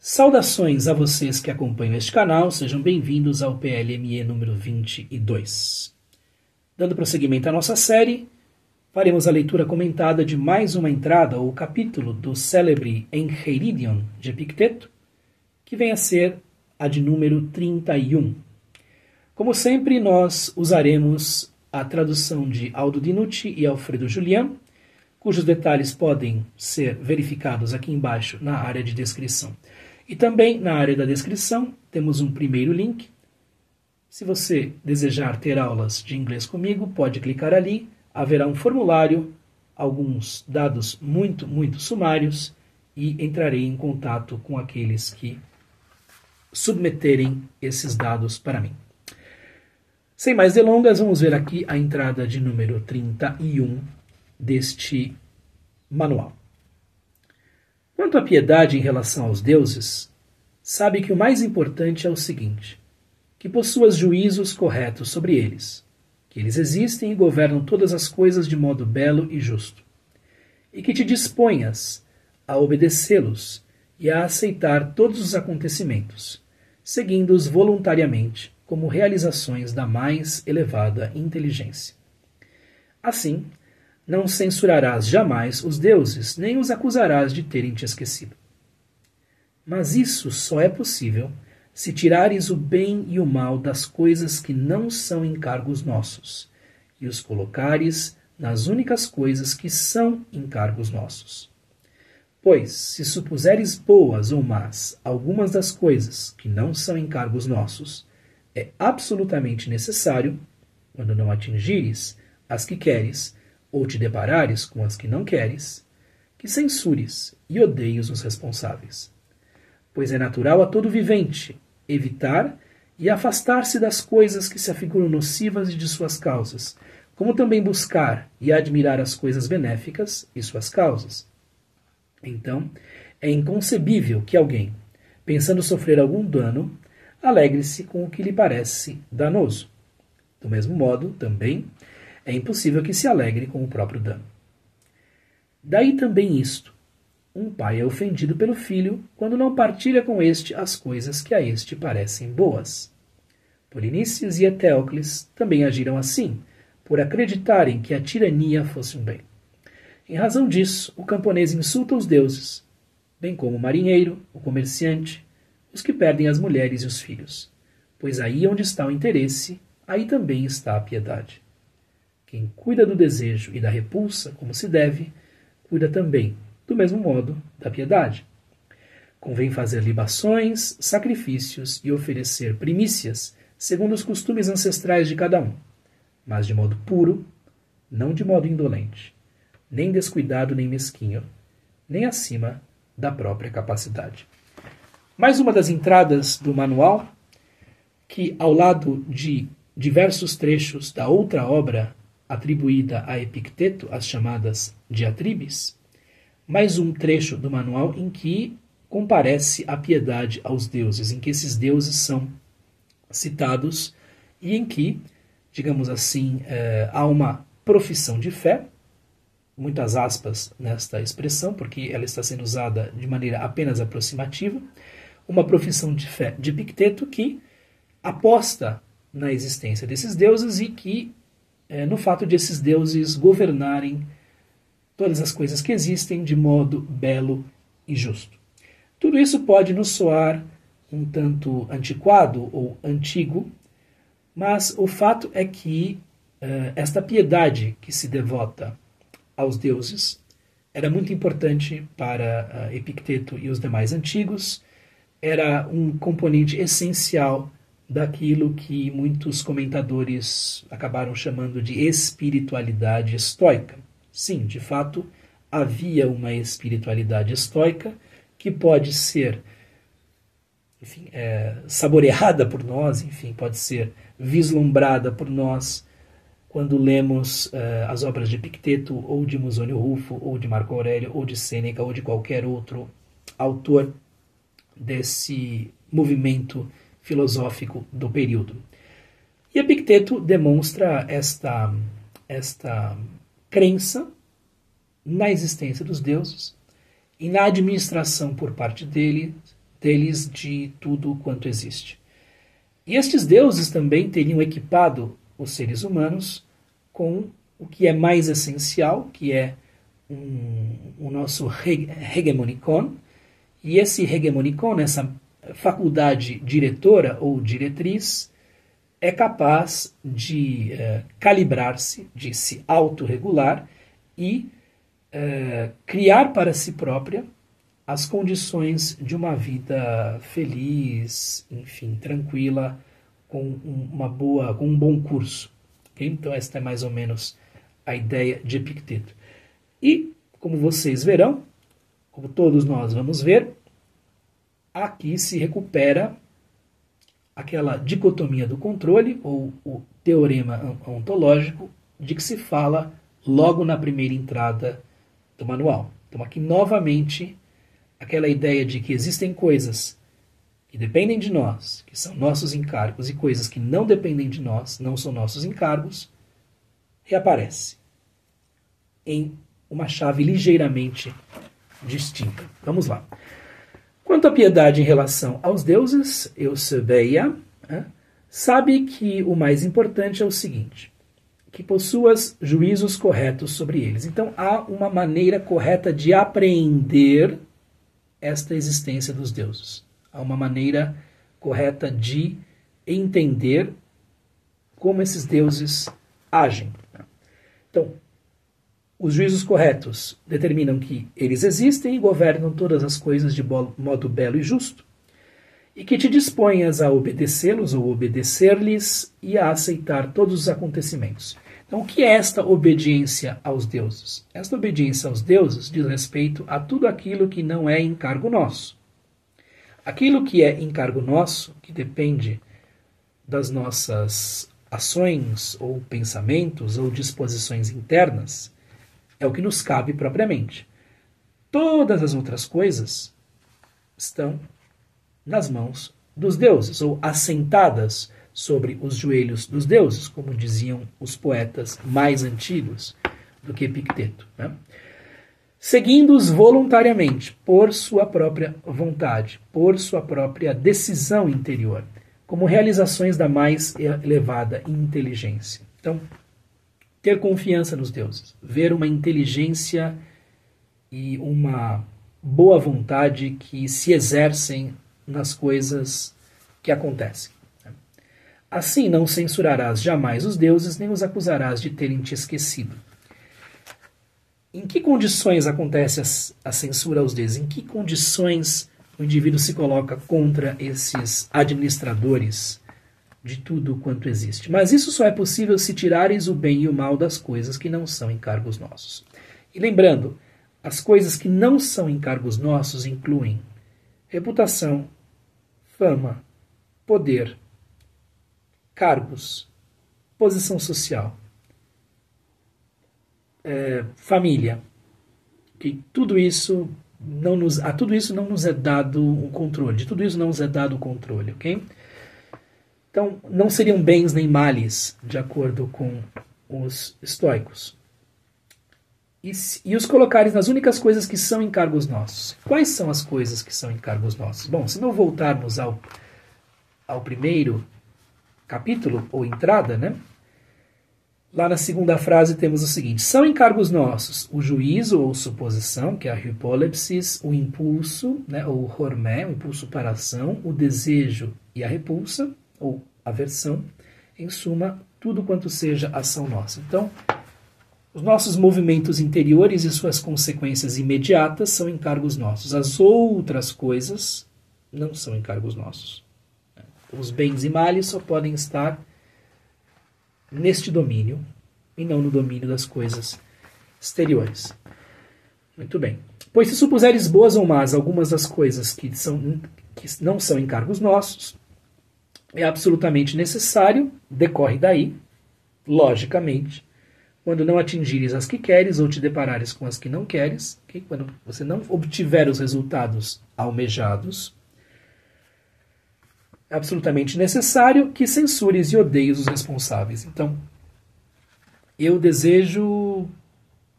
Saudações a vocês que acompanham este canal, sejam bem-vindos ao PLME número 22. Dando prosseguimento à nossa série, faremos a leitura comentada de mais uma entrada ou capítulo do célebre Encheiridion de Epicteto, que vem a ser a de número 31. Como sempre, nós usaremos a tradução de Aldo Dinucci e Alfredo Julian, cujos detalhes podem ser verificados aqui embaixo na área de descrição. E também na área da descrição temos um primeiro link. Se você desejar ter aulas de inglês comigo, pode clicar ali. Haverá um formulário, alguns dados muito sumários e entrarei em contato com aqueles que submeterem esses dados para mim. Sem mais delongas, vamos ver aqui a entrada de número 31 deste manual. Quanto à piedade em relação aos deuses, sabe que o mais importante é o seguinte: que possuas juízos corretos sobre eles, que eles existem e governam todas as coisas de modo belo e justo, e que te disponhas a obedecê-los e a aceitar todos os acontecimentos, seguindo-os voluntariamente como realizações da mais elevada inteligência. Assim, não censurarás jamais os deuses, nem os acusarás de terem te esquecido. Mas isso só é possível se tirares o bem e o mal das coisas que não são encargos nossos, e os colocares nas únicas coisas que são encargos nossos. Pois, se supuseres boas ou más algumas das coisas que não são encargos nossos, é absolutamente necessário, quando não atingires as que queres, ou te deparares com as que não queres, que censures e odeies os responsáveis. Pois é natural a todo vivente evitar e afastar-se das coisas que se afiguram nocivas e de suas causas, como também buscar e admirar as coisas benéficas e suas causas. Então, é inconcebível que alguém, pensando sofrer algum dano, alegre-se com o que lhe parece danoso. Do mesmo modo, também, é impossível que se alegre com o próprio dano. Daí também isto: um pai é ofendido pelo filho quando não partilha com este as coisas que a este parecem boas. Polinices e Etéocles também agiram assim, por acreditarem que a tirania fosse um bem. Em razão disso, o camponês insulta os deuses, bem como o marinheiro, o comerciante, os que perdem as mulheres e os filhos, pois aí onde está o interesse, aí também está a piedade. Quem cuida do desejo e da repulsa como se deve, cuida também, do mesmo modo, da piedade. Convém fazer libações, sacrifícios e oferecer primícias, segundo os costumes ancestrais de cada um, mas de modo puro, não de modo indolente, nem descuidado nem mesquinho, nem acima da própria capacidade. Mais uma das entradas do manual, que ao lado de diversos trechos da outra obra atribuída a Epicteto, as chamadas diatribes, mais um trecho do manual em que comparece a piedade aos deuses, em que esses deuses são citados e em que, digamos assim, há uma profissão de fé, muitas aspas nesta expressão, porque ela está sendo usada de maneira apenas aproximativa, uma profissão de fé de Epicteto que aposta na existência desses deuses e que no fato de esses deuses governarem todas as coisas que existem de modo belo e justo. Tudo isso pode nos soar um tanto antiquado ou antigo, mas o fato é que esta piedade que se devota aos deuses era muito importante para Epicteto e os demais antigos, era um componente essencial daquilo que muitos comentadores acabaram chamando de espiritualidade estoica. Sim, de fato, havia uma espiritualidade estoica que pode ser, enfim, saboreada por nós, enfim, pode ser vislumbrada por nós quando lemos as obras de Epicteto, ou de Musônio Rufo, ou de Marco Aurélio, ou de Sêneca, ou de qualquer outro autor desse movimento filosófico do período. E Epicteto demonstra esta crença na existência dos deuses e na administração por parte dele deles de tudo quanto existe. E estes deuses também teriam equipado os seres humanos com o que é mais essencial, que é o nosso hegemonicon, e esse hegemonicon, essa faculdade diretora ou diretriz, é capaz de calibrar-se, de se autorregular e criar para si própria as condições de uma vida feliz, enfim, tranquila, com um bom curso. Okay? Então esta é mais ou menos a ideia de Epicteto. E, como vocês verão, como todos nós vamos ver, aqui se recupera aquela dicotomia do controle, ou o teorema ontológico, de que se fala logo na primeira entrada do manual. Então aqui novamente aquela ideia de que existem coisas que dependem de nós, que são nossos encargos, e coisas que não dependem de nós, não são nossos encargos, reaparece em uma chave ligeiramente distinta. Vamos lá. Quanto à piedade em relação aos deuses, Eusebeia sabe que o mais importante é o seguinte, que possuas juízos corretos sobre eles. Então há uma maneira correta de apreender esta existência dos deuses. Há uma maneira correta de entender como esses deuses agem. Então, os juízos corretos determinam que eles existem e governam todas as coisas de modo belo e justo, e que te disponhas a obedecê-los ou obedecer-lhes e a aceitar todos os acontecimentos. Então, o que é esta obediência aos deuses? Esta obediência aos deuses diz respeito a tudo aquilo que não é encargo nosso. Aquilo que é encargo nosso, que depende das nossas ações ou pensamentos ou disposições internas, é o que nos cabe propriamente. Todas as outras coisas estão nas mãos dos deuses, ou assentadas sobre os joelhos dos deuses, como diziam os poetas mais antigos do que Epicteto, né? Seguindo-os voluntariamente, por sua própria vontade, por sua própria decisão interior, como realizações da mais elevada inteligência. Então, ter confiança nos deuses, ver uma inteligência e uma boa vontade que se exercem nas coisas que acontecem. Assim não censurarás jamais os deuses, nem os acusarás de terem te esquecido. Em que condições acontece a censura aos deuses? Em que condições o indivíduo se coloca contra esses administradores de tudo quanto existe? Mas isso só é possível se tirares o bem e o mal das coisas que não são encargos nossos. E lembrando, as coisas que não são encargos nossos incluem reputação, fama, poder, cargos, posição social, família. Que tudo isso a tudo isso não nos é dado um controle, de tudo isso não nos é dado o controle, ok? Então, não seriam bens nem males, de acordo com os estoicos. E os colocares nas únicas coisas que são encargos nossos. Quais são as coisas que são encargos nossos? Bom, se não voltarmos ao primeiro capítulo, ou entrada, né? Lá na segunda frase temos o seguinte: são encargos nossos o juízo ou suposição, que é a hypolepsis, o impulso, né, ou hormé, o impulso para a ação, o desejo e a repulsa, ou aversão, em suma, tudo quanto seja ação nossa. Então, os nossos movimentos interiores e suas consequências imediatas são encargos nossos. As outras coisas não são encargos nossos. Os bens e males só podem estar neste domínio e não no domínio das coisas exteriores. Muito bem. Pois se supuseres boas ou más algumas das coisas que não são encargos nossos, é absolutamente necessário, decorre daí, logicamente, quando não atingires as que queres ou te deparares com as que não queres, okay? Quando você não obtiver os resultados almejados, é absolutamente necessário que censures e odeies os responsáveis. Então, eu desejo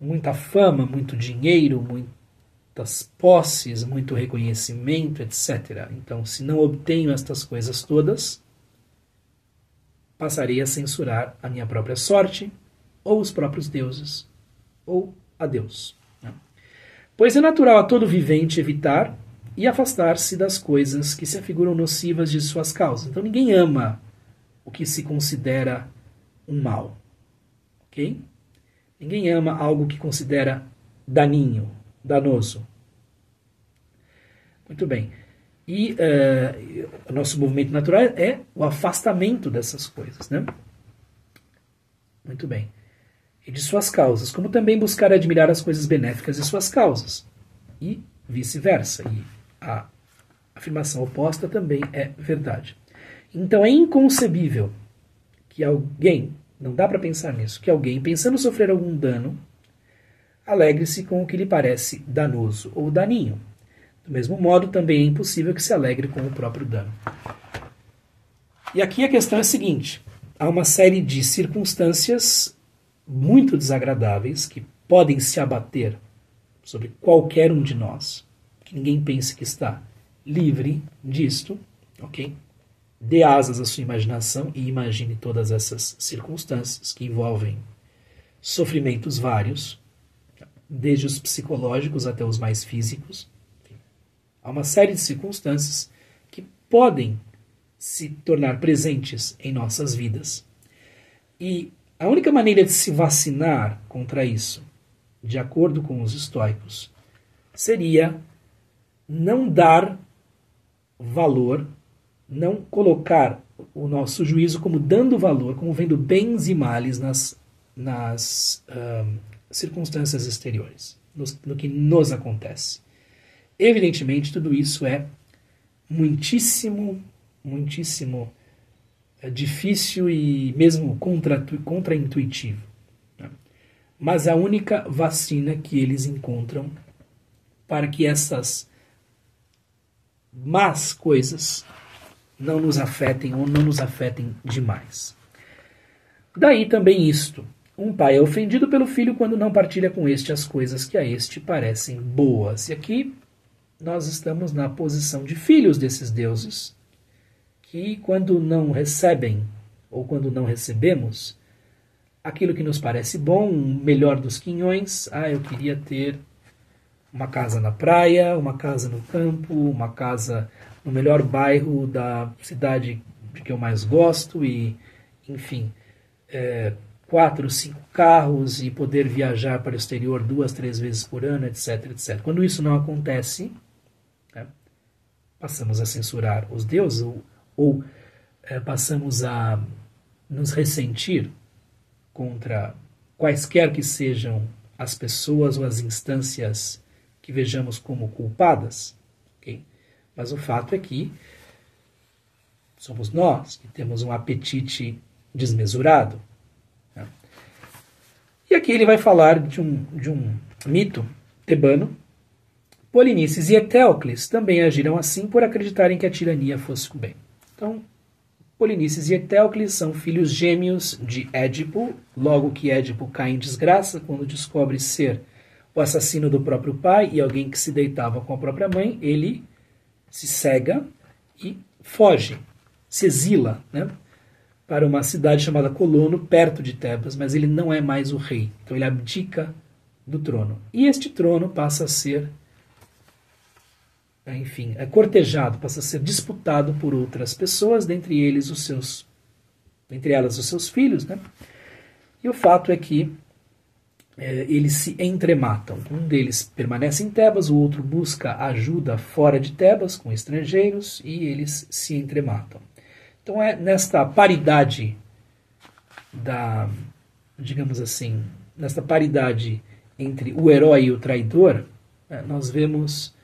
muita fama, muito dinheiro, muitas posses, muito reconhecimento, etc. Então, se não obtenho estas coisas todas, passarei a censurar a minha própria sorte, ou os próprios deuses, ou a Deus. Pois é natural a todo vivente evitar e afastar-se das coisas que se afiguram nocivas de suas causas. Então ninguém ama o que se considera um mal. Ok? Ninguém ama algo que considera daninho, danoso. Muito bem. E o nosso movimento natural é o afastamento dessas coisas, né? Muito bem. E de suas causas, como também buscar admirar as coisas benéficas de suas causas. E vice-versa. E a afirmação oposta também é verdade. Então é inconcebível que alguém, não dá para pensar nisso, que alguém, pensando sofrer algum dano, alegre-se com o que lhe parece danoso ou daninho. Do mesmo modo, também é impossível que se alegre com o próprio dano. E aqui a questão é a seguinte: há uma série de circunstâncias muito desagradáveis que podem se abater sobre qualquer um de nós, que ninguém pense que está livre disto, ok? Dê asas à sua imaginação e imagine todas essas circunstâncias que envolvem sofrimentos vários, desde os psicológicos até os mais físicos. Enfim, há uma série de circunstâncias que podem se tornar presentes em nossas vidas. E a única maneira de se vacinar contra isso, de acordo com os estoicos, seria não dar valor, não colocar o nosso juízo como dando valor, como vendo bens e males nas circunstâncias exteriores, no que nos acontece. Evidentemente, tudo isso é muitíssimo difícil e mesmo contraintuitivo. Né? Mas a única vacina que eles encontram para que essas más coisas não nos afetem ou não nos afetem demais. Daí também isto: um pai é ofendido pelo filho quando não partilha com este as coisas que a este parecem boas. E aqui nós estamos na posição de filhos desses deuses, que quando não recebem, ou quando não recebemos, aquilo que nos parece bom, o melhor dos quinhões, eu queria ter uma casa na praia, uma casa no campo, uma casa no melhor bairro da cidade que eu mais gosto, e, enfim, 4, 5 carros, e poder viajar para o exterior 2, 3 vezes por ano, etc, etc. Quando isso não acontece, né, passamos a censurar os deuses, ou passamos a nos ressentir contra quaisquer que sejam as pessoas ou as instâncias que vejamos como culpadas. Okay? Mas o fato é que somos nós que temos um apetite desmesurado. Né? E aqui ele vai falar de um mito tebano. Polinices e Etéocles também agiram assim por acreditarem que a tirania fosse o bem. Então, Polinices e Etéocles são filhos gêmeos de Édipo, logo que Édipo cai em desgraça quando descobre ser o assassino do próprio pai e alguém que se deitava com a própria mãe, ele se cega e foge, se exila, né, para uma cidade chamada Colono, perto de Tebas, mas ele não é mais o rei, então ele abdica do trono. E este trono passa a ser, enfim, é cortejado, passa a ser disputado por outras pessoas, dentre elas os seus filhos, né? E o fato é que eles se entrematam. Um deles permanece em Tebas, o outro busca ajuda fora de Tebas, com estrangeiros, e eles se entrematam. Então é nesta paridade digamos assim, nesta paridade entre o herói e o traidor, nós vemos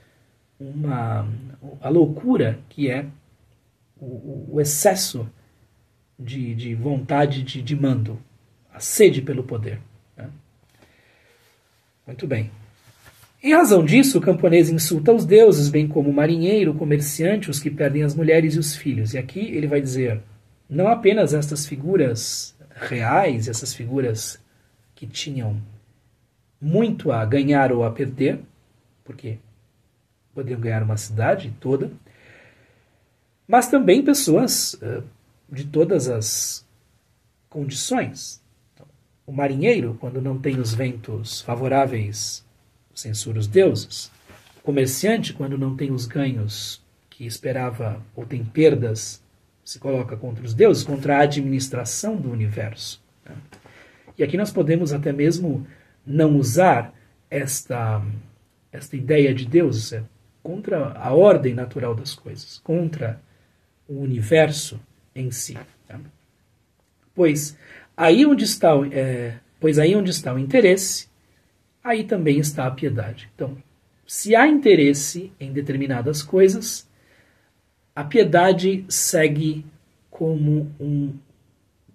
a loucura que é o excesso de vontade de mando, a sede pelo poder. Né? Muito bem. Em razão disso, o camponês insulta os deuses, bem como o marinheiro, o comerciante, os que perdem as mulheres e os filhos. E aqui ele vai dizer, não apenas estas figuras reais, essas figuras que tinham muito a ganhar ou a perder, porque poderiam ganhar uma cidade toda, mas também pessoas de todas as condições. Então, o marinheiro, quando não tem os ventos favoráveis, censura os deuses. O comerciante, quando não tem os ganhos que esperava ou tem perdas, se coloca contra os deuses, contra a administração do universo. E aqui nós podemos até mesmo não usar esta ideia de Deus, contra a ordem natural das coisas, contra o universo em si. Pois aí onde está o interesse, aí também está a piedade. Então, se há interesse em determinadas coisas, a piedade segue como um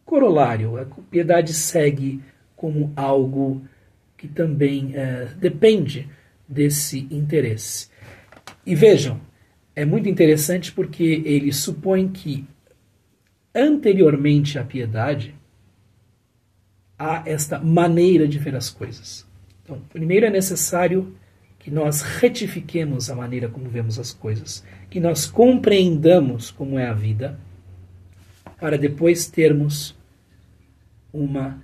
corolário, a piedade segue como algo que também depende desse interesse. E vejam, é muito interessante porque ele supõe que anteriormente à piedade há esta maneira de ver as coisas. Então, primeiro é necessário que nós retifiquemos a maneira como vemos as coisas, que nós compreendamos como é a vida, para depois termos uma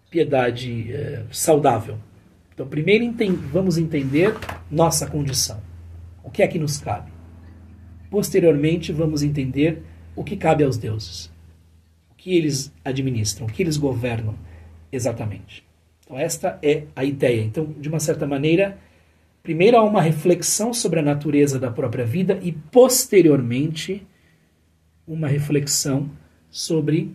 piedade saudável. Então, primeiro vamos entender nossa condição, o que é que nos cabe. Posteriormente, vamos entender o que cabe aos deuses, o que eles administram, o que eles governam exatamente. Então, esta é a ideia. Então, de uma certa maneira, primeiro há uma reflexão sobre a natureza da própria vida e, posteriormente, uma reflexão sobre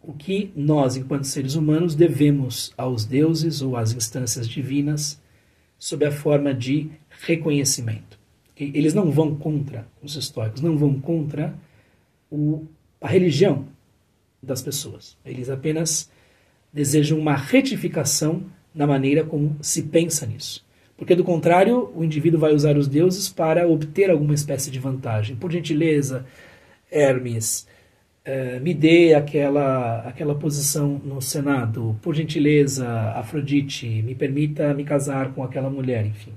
o que nós, enquanto seres humanos, devemos aos deuses ou às instâncias divinas sob a forma de reconhecimento. Eles não vão contra, os estoicos, não vão contra a religião das pessoas. Eles apenas desejam uma retificação na maneira como se pensa nisso. Porque, do contrário, o indivíduo vai usar os deuses para obter alguma espécie de vantagem. Por gentileza, Hermes, me dê aquela posição no Senado. Por gentileza, Afrodite, me permita me casar com aquela mulher, enfim.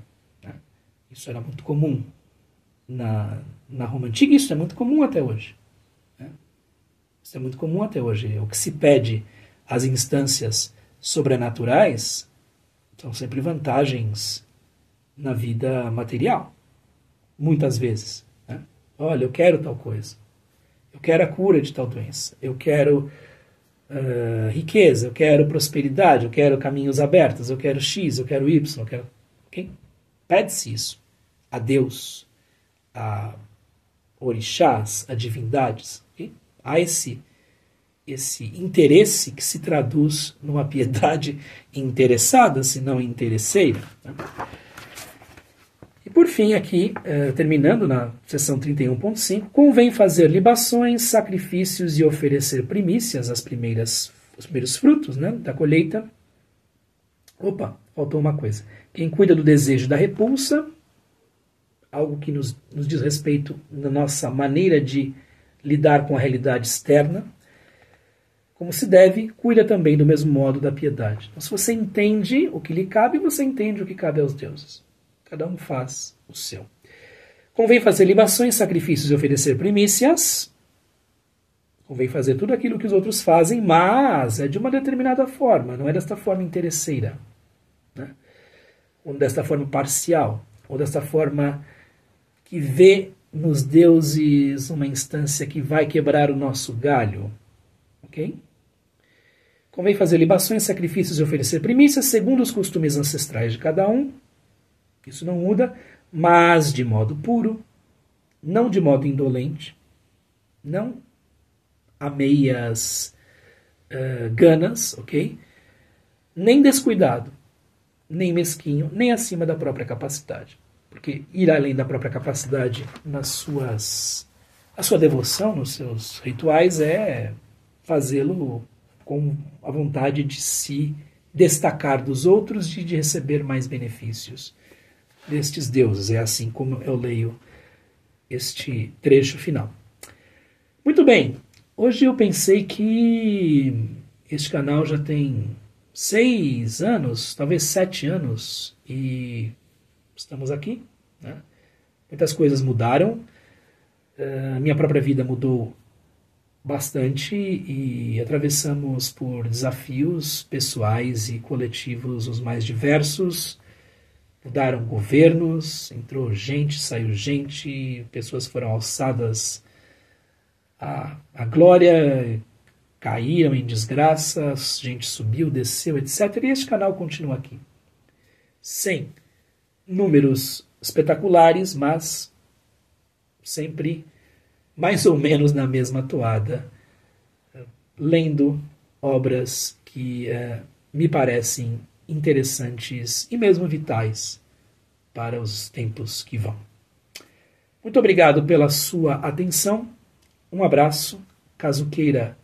Isso era muito comum na Roma Antiga, isso é muito comum até hoje. Isso é muito comum até hoje. O que se pede às instâncias sobrenaturais são sempre vantagens na vida material. Muitas vezes. Olha, eu quero tal coisa. Eu quero a cura de tal doença. Eu quero riqueza, eu quero prosperidade, eu quero caminhos abertos, eu quero X, eu quero Y, eu quero... Okay? Pede-se isso a Deus, a orixás, a divindades. Okay? Há esse interesse que se traduz numa piedade interessada, se não interesseira. E por fim, aqui, terminando na seção 31.5, convém fazer libações, sacrifícios e oferecer primícias, os primeiros frutos, né, da colheita. Opa, faltou uma coisa. Quem cuida do desejo da repulsa, algo que nos diz respeito na nossa maneira de lidar com a realidade externa, como se deve, cuida também do mesmo modo da piedade. Então, se você entende o que lhe cabe, você entende o que cabe aos deuses. Cada um faz o seu. Convém fazer libações, sacrifícios e oferecer primícias. Convém fazer tudo aquilo que os outros fazem, mas é de uma determinada forma, não é desta forma interesseira, né? Ou desta forma parcial, ou desta forma que vê nos deuses uma instância que vai quebrar o nosso galho. Ok? Convém fazer libações, sacrifícios e oferecer primícias segundo os costumes ancestrais de cada um. Isso não muda, mas de modo puro, não de modo indolente, não a meias ganas, ok? Nem descuidado, nem mesquinho, nem acima da própria capacidade. Porque ir além da própria capacidade a sua devoção, nos seus rituais, é fazê-lo com a vontade de se destacar dos outros e de receber mais benefícios destes deuses. É assim como eu leio este trecho final. Muito bem, hoje eu pensei que este canal já tem 6 anos, talvez 7 anos, e estamos aqui, né? Muitas coisas mudaram, minha própria vida mudou bastante e atravessamos por desafios pessoais e coletivos os mais diversos. Mudaram governos, entrou gente, saiu gente, pessoas foram alçadas à glória, caíram em desgraça, gente subiu, desceu, etc. E este canal continua aqui. Sem números espetaculares, mas sempre mais ou menos na mesma toada, lendo obras que me parecem interessantes e mesmo vitais para os tempos que vão. Muito obrigado pela sua atenção, um abraço. Caso queira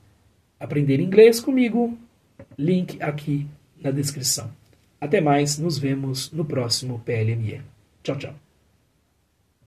aprender inglês comigo, link aqui na descrição. Até mais, nos vemos no próximo PLME. Tchau, tchau.